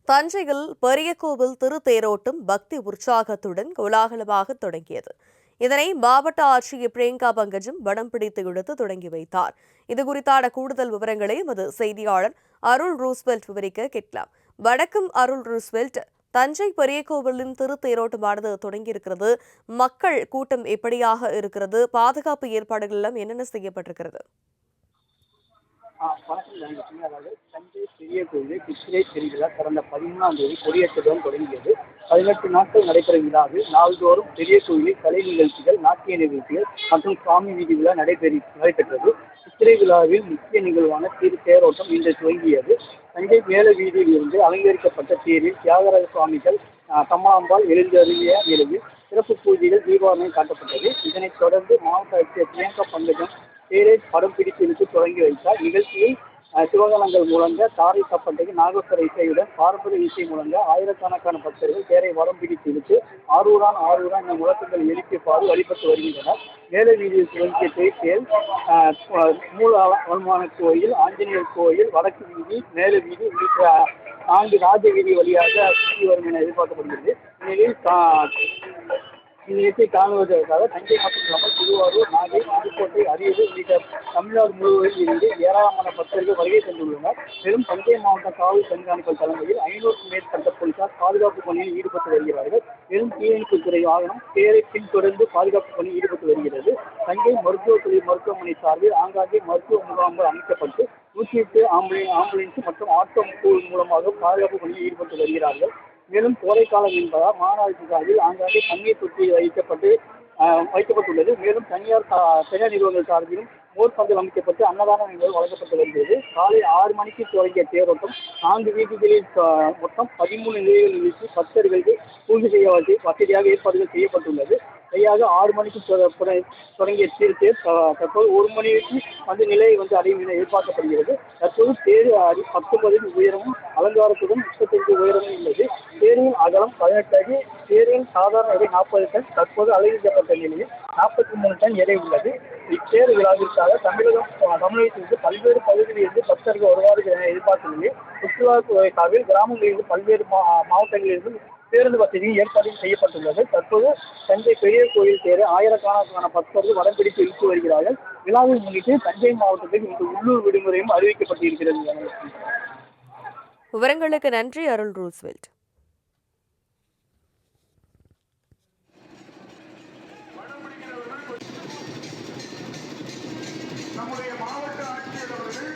தஞ்சையில் பெரிய கோவில் திருத்தேரோட்டம் பக்தி உற்சாகத்துடன் கோலாகலமாக தொடங்கியது. இதனை மாவட்ட ஆட்சியர் பிரியங்கா பங்கஜம் வடம் பிடித்து இழுத்து தொடங்கி வைத்தார். இதுகுறித்தான கூடுதல் விவரங்களை எமது செய்தியாளர் அருள் ரூஸ்வெல்ட் விவரிக்க கேட்கலாம். வணக்கம் அருள் ரூஸ்வெல்ட். தஞ்சை பெரிய கோவிலின் திருத்தேரோட்டமானது தொடங்கியிருக்கிறது. மக்கள் கூட்டம் எப்படியாக இருக்கிறது? பாதுகாப்பு ஏற்பாடுகள் எல்லாம் என்னென்ன செய்யப்பட்டிருக்கிறது? அதாவது தஞ்சை பெரிய கோயிலில் சித்திரை திருவிழா கடந்த 13ஆம் தேதி கொடியேற்றத்துடன் தொடங்கியது. 18 நாட்கள் நடைபெறும் விழாவில் நாள்தோறும் பெரிய கோயிலில் கலை நிகழ்ச்சிகள், நாட்டிய நிகழ்ச்சிகள் மற்றும் சுவாமி வீதி விழா நடைபெற்றது. சித்திரை விழாவில் முக்கிய நிகழ்வான தேரோட்டம் இன்று துவங்கியது. தஞ்சை மேல வீதியில் இருந்து அலங்கரிக்கப்பட்ட தேரில் தியாகராஜ சுவாமிகள், கமலாம்பாள் எழுந்தருளிய நிலையில் சிறப்பு பூஜைகள் தீபாவளி காட்டப்பட்டது. இதனைத் தொடர்ந்து மாவட்ட ஆட்சியர் பிரியங்கா பங்கஜம் தேரை படம் பிடித்து இழுத்து தொடங்கி வைத்தார். நிகழ்ச்சியில் சிவகணங்கள் முழங்க, தாரை தப்பட்டைக்கு நாகஸ்வர இசையுடன் பாரம்பரிய இசை முழங்க ஆயிரக்கணக்கான பக்தர்கள் தேரை வடம் பிடித்து இழுத்து ஆரூரான் ஆரூரான் என்ற முழக்கங்கள் எழுப்பியவாறு வழிபட்டு வருகின்றனர். மேல வீதியில் துவங்கிய தேர் மூல வருமான கோயில், ஆஞ்சநேயர் கோயில், வடக்கு வீதி, மேல வீதி உள்ளிட்ட 4 ராஜ வீதி வழியாக சுற்றி வரும் என எதிர்பார்க்கப்படுகிறது. இந்நிகழ்ச்சியை காணுவதற்காக தஞ்சை மற்றும் இல்லாமல் திருவாரூர், நாகை, புதுக்கோட்டை, அரியலூர் உள்ளிட்ட தமிழ்நாடு முழுவதில் இருந்து ஏராளமான பக்தர்கள் வருகை தந்துள்ளனர். மேலும் தஞ்சை மாவட்ட காவல் கண்காணிப்பாளர் தலைமையில் 500க்கும் மேற்பட்ட போலீசார் பாதுகாப்பு பணியில் ஈடுபட்டு வருகிறார்கள். மேலும் தீயணைப்புத்துறை வாகனம் தேரை பின்தொடர்ந்து பாதுகாப்பு பணியில் ஈடுபட்டு வருகிறது. தஞ்சை மருத்துவமனை சார்பில் ஆங்காங்கே மருத்துவ முகாம்கள் அமைக்கப்பட்டு 108 ஆம்புலன்ஸ் மற்றும் ஆட்டோ மூலமாக பாதுகாப்பு பணியில் ஈடுபட்டு வருகிறார்கள். மேலும் கோடைக்காலம் என்பதால் மாநகராட்சி சார்பில் ஆங்காங்கே தண்ணீர் தொட்டி வைக்கப்பட்டுள்ளது. மேலும் தனியார் நிறுவனங்கள் சார்பிலும் மோர் பந்தல் அமைக்கப்பட்டு அன்னதானம் என்பது வழங்கப்பட்டு வருகிறது. காலை 6 மணிக்கு தொடங்கிய தேரோட்டம் 4 வீதிகளில் மொத்தம் 13 நிலைகளில் நிறுத்தி பக்தர்களுக்கு பூஜை செய்ய வசதியாக ஏற்பாடுகள் செய்யப்பட்டுள்ளது. சரியாக 6 மணிக்கு தொடங்கிய தேர் தற்போது 1 மணிக்கு நிலையை அடையும் என எதிர்பார்க்கப்படுகிறது. தற்போது தேர் 19 உயரமும் அலங்காரத்துடன் 35 உயரமும் உள்ளது. தேரின் அகலம் 18 அடி, தேரின் சாதாரண எடை 40 டன். தற்போது அலங்கரிக்கப்பட்ட நிலையில் 43 டன் எடை உள்ளது. இத்தேர் விழாவிற்காக தமிழகத்திலிருந்து பல்வேறு பகுதிகளில் இருந்து பக்தர்கள் வருவார்கள் என எதிர்பார்க்கவில்லை. சுற்றுலாத்துறை சார்பில் கிராமங்களிலிருந்து பல்வேறு மாவட்டங்களிலிருந்து பேருந்து வசதியும் ஏற்பாடு செய்யப்பட்டுள்ளது. தற்போது தஞ்சை பெரிய கோயில் தேர ஆயிரக்கணக்கான பக்தர்கள் வடம் பிடித்து இழுத்து வருகிறார்கள். விழாவை முன்னிட்டு தஞ்சை மாவட்டத்தில் இன்று உள்ளூர் விடுமுறையும் அறிவிக்கப்பட்டிருக்கிறது. விவரங்களுக்கு நன்றி அருள் ரூஸ்வெல்ட்.